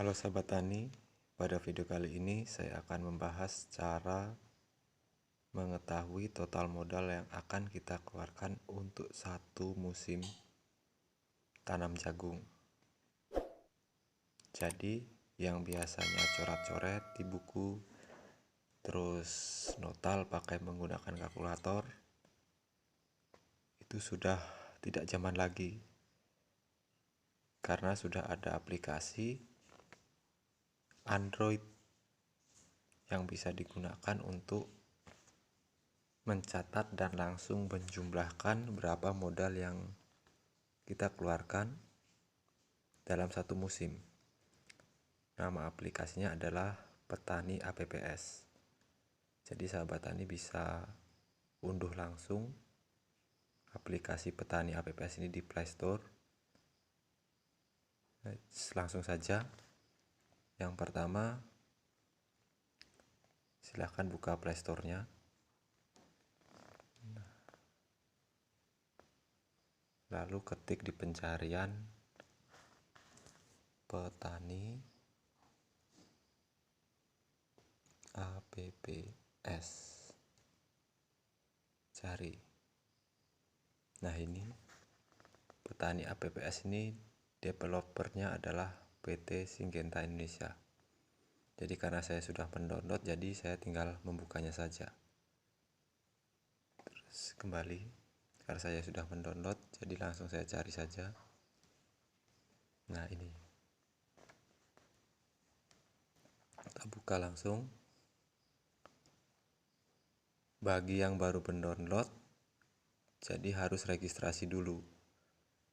Halo sahabat tani, pada video kali ini saya akan membahas cara mengetahui total modal yang akan kita keluarkan untuk satu musim tanam jagung. Jadi yang biasanya coret-coret di buku, terus notal pakai menggunakan kalkulator, itu sudah tidak zaman lagi. Karena sudah ada aplikasi Android yang bisa digunakan untuk mencatat dan langsung menjumlahkan berapa modal yang kita keluarkan dalam satu musim. Nama aplikasinya adalah Petani APPS. Jadi sahabat tani bisa unduh langsung aplikasi Petani APPS ini di Play Store. Langsung saja. Yang pertama, silahkan buka Play Store-nya. Lalu ketik di pencarian Petani APPS. Cari. Nah, ini Petani APPS ini developernya adalah PT Syngenta Indonesia. Jadi karena saya sudah mendownload, jadi saya tinggal membukanya saja. Terus kembali, karena saya sudah mendownload, jadi langsung saya cari saja. Nah, ini kita buka langsung. Bagi yang baru mendownload, jadi harus registrasi dulu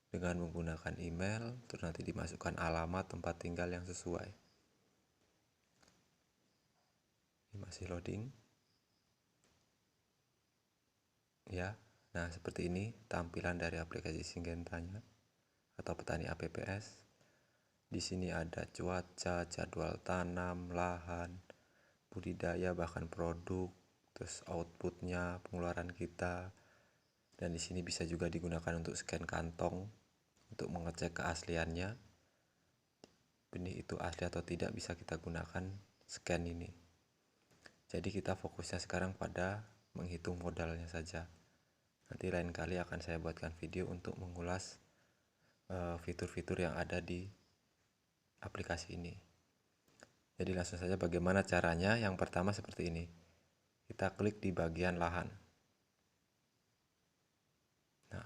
dengan menggunakan email, terus nanti dimasukkan alamat tempat tinggal yang sesuai. Ini masih loading. Ya, nah seperti ini tampilan dari aplikasi Syngentanya atau Petani APPS. Di sini ada cuaca, jadwal tanam, lahan, budidaya, bahkan produk, terus outputnya, pengeluaran kita. Dan di sini bisa juga digunakan untuk scan kantong untuk mengecek keasliannya. Benih itu asli atau tidak bisa kita gunakan scan ini. Jadi kita fokusnya sekarang pada menghitung modalnya saja. Nanti lain kali akan saya buatkan video untuk mengulas fitur-fitur yang ada di aplikasi ini. Jadi langsung saja bagaimana caranya. Yang pertama seperti ini. Kita klik di bagian lahan. Nah,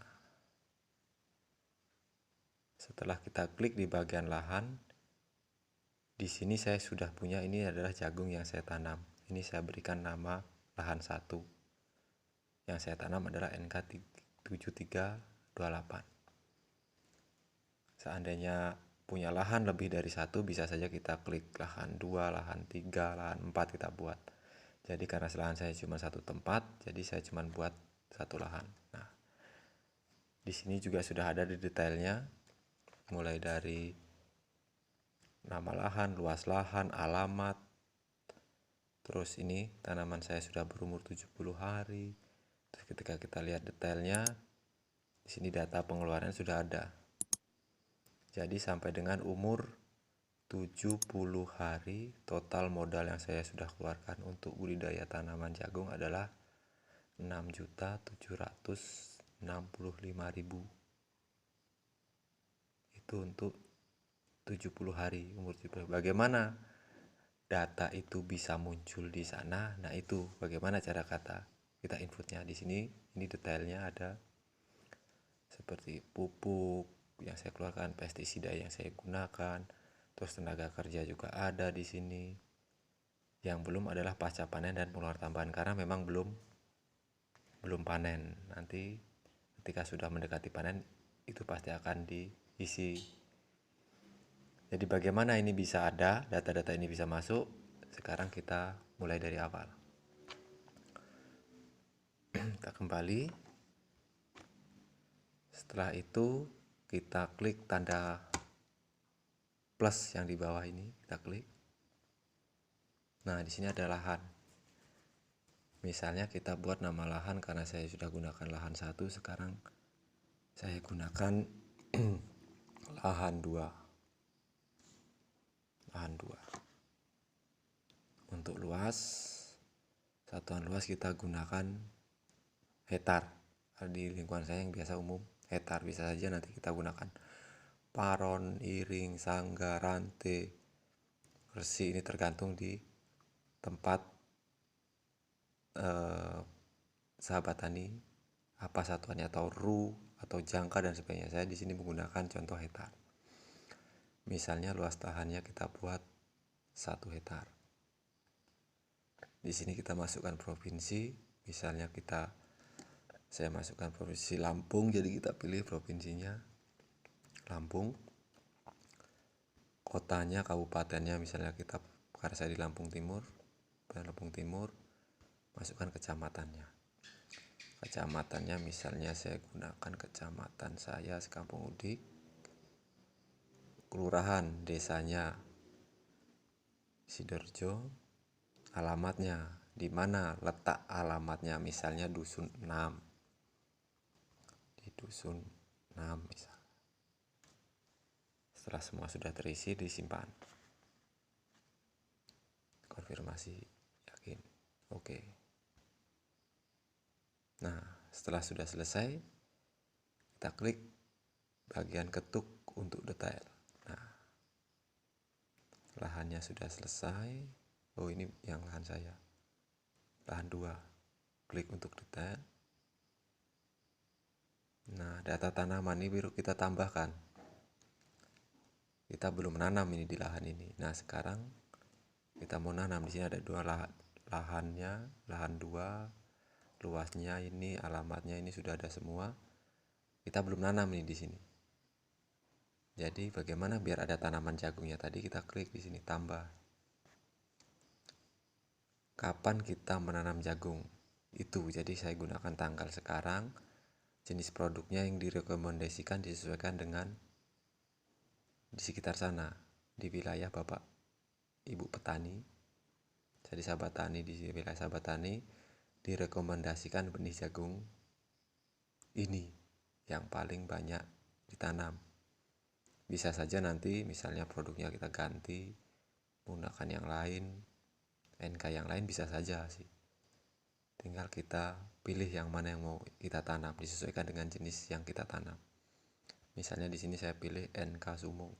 setelah kita klik di bagian lahan, di sini saya sudah punya, ini adalah jagung yang saya tanam. Ini saya berikan nama lahan 1. Yang saya tanam adalah NK7328. Seandainya punya lahan lebih dari 1, bisa saja kita klik lahan 2, lahan 3, lahan 4 kita buat. Jadi karena lahan saya cuma satu tempat, jadi saya cuma buat satu lahan. Nah, di sini juga sudah ada di detailnya, mulai dari nama lahan, luas lahan, alamat. Terus ini tanaman saya sudah berumur 70 hari. Terus ketika kita lihat detailnya, di sini data pengeluaran sudah ada. Jadi sampai dengan umur 70 hari, total modal yang saya sudah keluarkan untuk budidaya tanaman jagung adalah 6.765.000. Itu untuk 70 hari, umur 70. Bagaimana data itu bisa muncul di sana? Nah, itu bagaimana cara kita inputnya. Di sini ini detailnya ada seperti pupuk yang saya keluarkan, pestisida yang saya gunakan, terus tenaga kerja juga ada di sini. Yang belum adalah pasca panen dan pengeluaran tambahan karena memang belum panen. Nanti ketika sudah mendekati panen itu pasti akan diisi. Jadi bagaimana ini bisa ada, data-data ini bisa masuk? Sekarang kita mulai dari awal. Kita kembali. Setelah itu kita klik tanda plus yang di bawah ini, kita klik. Nah, di sini ada lahan. Misalnya kita buat nama lahan, karena saya sudah gunakan lahan 1, sekarang saya gunakan lahan 2. lahan 2. Untuk luas, satuan luas kita gunakan hektar. Di lingkungan saya yang biasa umum hektar, bisa saja nanti kita gunakan paron, iring, sangga, rantai, resi. Ini tergantung di tempat sahabat tani apa satuannya, atau ru atau jangka dan sebagainya. Saya di sini menggunakan contoh hektar. Misalnya luas lahannya kita buat 1 hektar. Di sini kita masukkan provinsi, misalnya saya masukkan provinsi Lampung, jadi kita pilih provinsinya Lampung. Kotanya, kabupatennya misalnya kita, karena saya di Lampung Timur, masukkan kecamatannya. Kecamatannya misalnya saya gunakan kecamatan saya Sekampung Udik. Kelurahan, desanya Sidoarjo. Alamatnya di mana, letak alamatnya misalnya dusun 6. Di dusun 6 misal. Setelah semua sudah terisi, disimpan. Konfirmasi, yakin, oke. Nah, setelah sudah selesai, kita klik bagian ketuk untuk detail. Nah, lahannya sudah selesai. Oh, ini yang lahan saya, lahan 2. Klik untuk detail. Nah, data tanaman ini baru kita tambahkan. Kita belum menanam ini di lahan ini. Nah, sekarang kita mau nanam. Di sini ada 2 lahannya, lahan 2, luasnya ini, alamatnya ini sudah ada semua. Kita belum nanam ini di sini. Jadi bagaimana biar ada tanaman jagungnya tadi, kita klik di sini tambah. Kapan kita menanam jagung? Itu. Jadi saya gunakan tanggal sekarang. Jenis produknya yang direkomendasikan disesuaikan dengan di sekitar sana, di wilayah Bapak Ibu petani. Jadi sahabat tani, di wilayah sahabat tani direkomendasikan benih jagung ini yang paling banyak ditanam. Bisa saja nanti misalnya produknya kita ganti menggunakan yang lain, NK yang lain, bisa saja sih. Tinggal kita pilih yang mana yang mau kita tanam, disesuaikan dengan jenis yang kita tanam. Misalnya di sini saya pilih NK Sumo.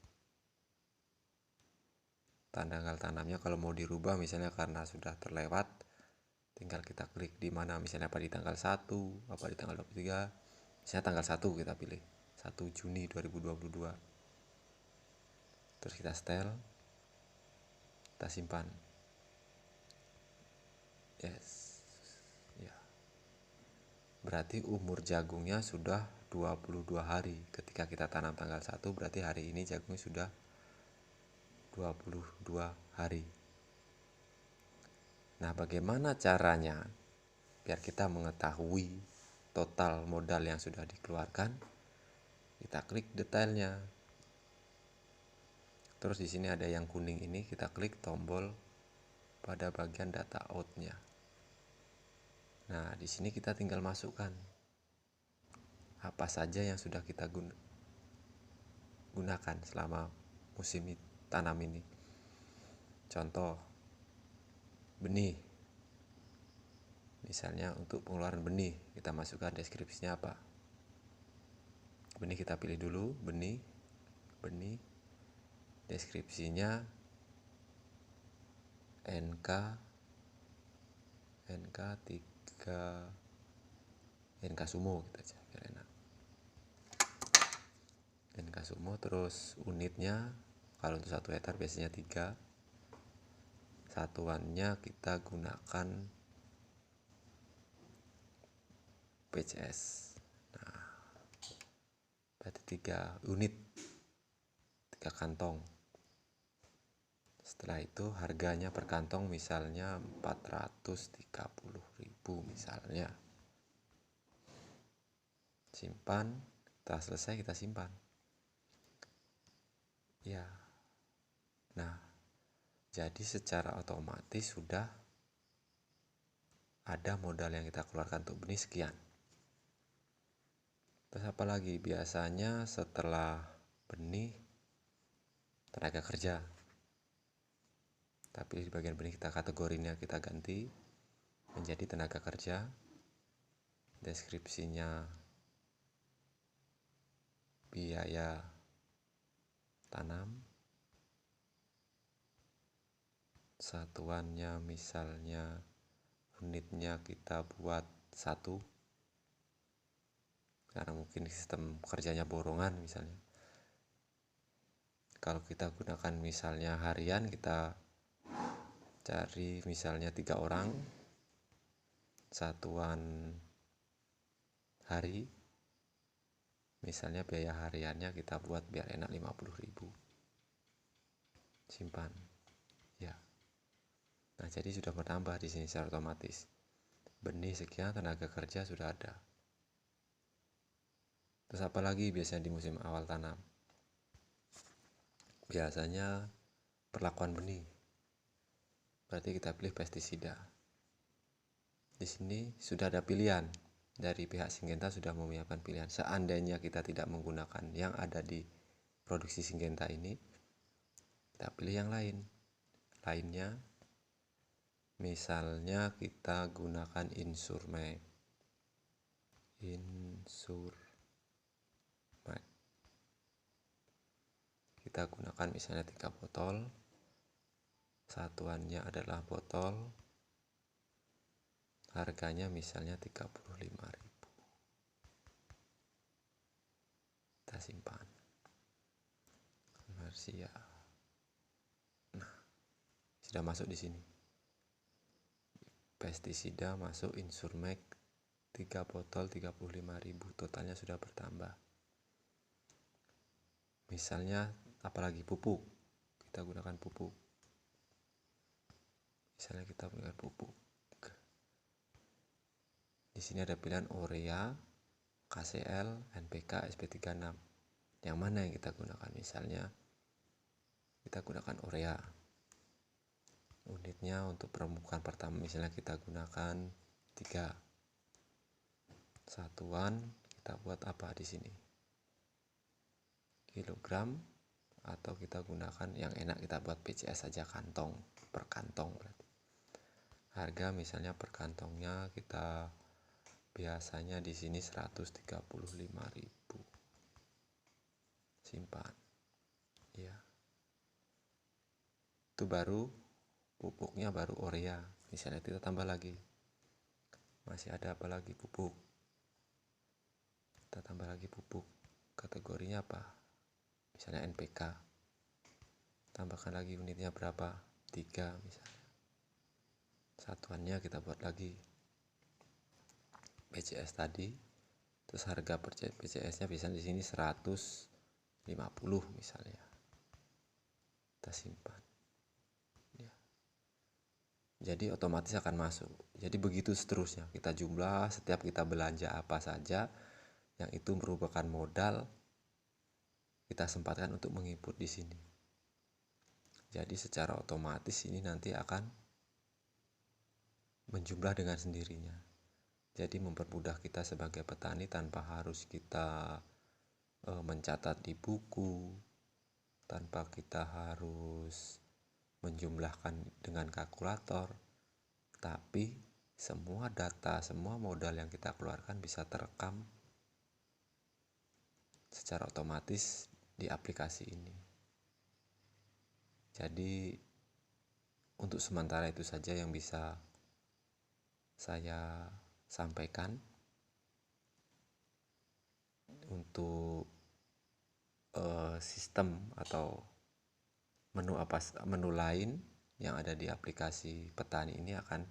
Tanggal tanamnya kalau mau dirubah misalnya karena sudah terlewat, tinggal kita klik di mana, misalnya apa di tanggal 1, apa di tanggal 23. Misalnya tanggal 1 kita pilih, 1 Juni 2022. Terus kita setel, kita simpan. Yes. Ya. Berarti umur jagungnya sudah 22 hari. Ketika kita tanam tanggal 1, berarti hari ini jagungnya sudah 22 hari. Nah, bagaimana caranya biar kita mengetahui total modal yang sudah dikeluarkan? Kita klik detailnya. Terus di sini ada yang kuning ini, kita klik tombol pada bagian data out-nya. Nah, di sini kita tinggal masukkan apa saja yang sudah kita gunakan selama musim tanam ini. Contoh, benih. Misalnya untuk pengeluaran benih, kita masukkan deskripsinya apa. Benih kita pilih dulu, benih. Deskripsinya NK 3, NK Sumo kita aja biar enak. NK Sumo, terus unitnya kalau untuk 1 hektar biasanya 3. Satuannya kita gunakan PCS. Nah, berarti 3 unit, 3 kantong. Setelah itu harganya per kantong misalnya 430.000 misalnya. Simpan, setelah selesai kita simpan. Ya. Nah, jadi secara otomatis sudah ada modal yang kita keluarkan untuk benih sekian. Terus apa lagi? Biasanya setelah benih, tenaga kerja. Tapi di bagian benih kita kategorinya kita ganti menjadi tenaga kerja. Deskripsinya biaya tanam. Satuannya misalnya unitnya kita buat 1, karena mungkin sistem kerjanya borongan misalnya. Kalau kita gunakan misalnya harian, kita cari misalnya 3 orang, satuan hari, misalnya biaya hariannya kita buat biar enak 50.000. Simpan. Ya. Nah, jadi sudah bertambah di sini secara otomatis. Benih sekian, tenaga kerja sudah ada. Terus apa lagi biasanya di musim awal tanam? Biasanya perlakuan benih. Berarti kita pilih pestisida. Di sini sudah ada pilihan. Dari pihak Syngenta sudah menyiapkan pilihan. Seandainya kita tidak menggunakan yang ada di produksi Syngenta ini, kita pilih yang lain. Lainnya, misalnya kita gunakan Insurmax. Kita gunakan misalnya 3 botol. Satuannya adalah botol. Harganya misalnya 35.000. Kita simpan. Konversi ya. Nah, sudah masuk di sini. Pestisida masuk Insurmax 3 botol 35.000, totalnya sudah bertambah. Misalnya apalagi pupuk, kita gunakan pupuk. Misalnya kita gunakan pupuk. Di sini ada pilihan urea, KCL, NPK, SP36. Yang mana yang kita gunakan? Misalnya kita gunakan urea. Unitnya untuk permukaan pertama misalnya kita gunakan 3. Satuan kita buat apa di sini? Kilogram, atau kita gunakan yang enak kita buat PCS saja, kantong per kantong berarti. Harga misalnya per kantongnya kita biasanya di sini 135.000. Simpan. Ya. Itu baru pupuknya baru urea. Misalnya kita tambah lagi. Masih ada apa lagi pupuk? Kita tambah lagi pupuk. Kategorinya apa? Misalnya NPK. Tambahkan lagi unitnya berapa? 3 misalnya. Satuannya kita buat lagi PCS tadi. Terus harga PCS-nya bisa di sini 150 misalnya. Kita simpan. Ya. Jadi otomatis akan masuk. Jadi begitu seterusnya. Kita jumlah setiap kita belanja apa saja yang itu merupakan modal, kita sempatkan untuk menginput di sini. Jadi secara otomatis ini nanti akan menjumlah dengan sendirinya. Jadi mempermudah kita sebagai petani tanpa harus kita mencatat di buku, tanpa kita harus menjumlahkan dengan kalkulator, tapi semua data, semua modal yang kita keluarkan bisa terekam secara otomatis di aplikasi ini. Jadi untuk sementara itu saja yang bisa saya sampaikan. Untuk sistem atau menu lain yang ada di aplikasi petani ini akan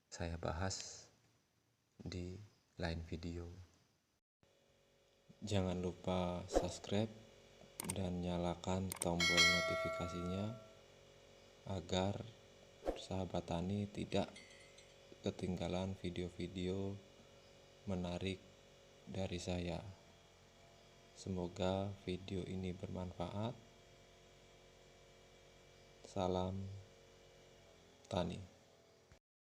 saya bahas di lain video. Jangan lupa subscribe dan nyalakan tombol notifikasinya agar sahabat tani tidak ketinggalan video-video menarik dari saya. Semoga video ini bermanfaat. Salam tani.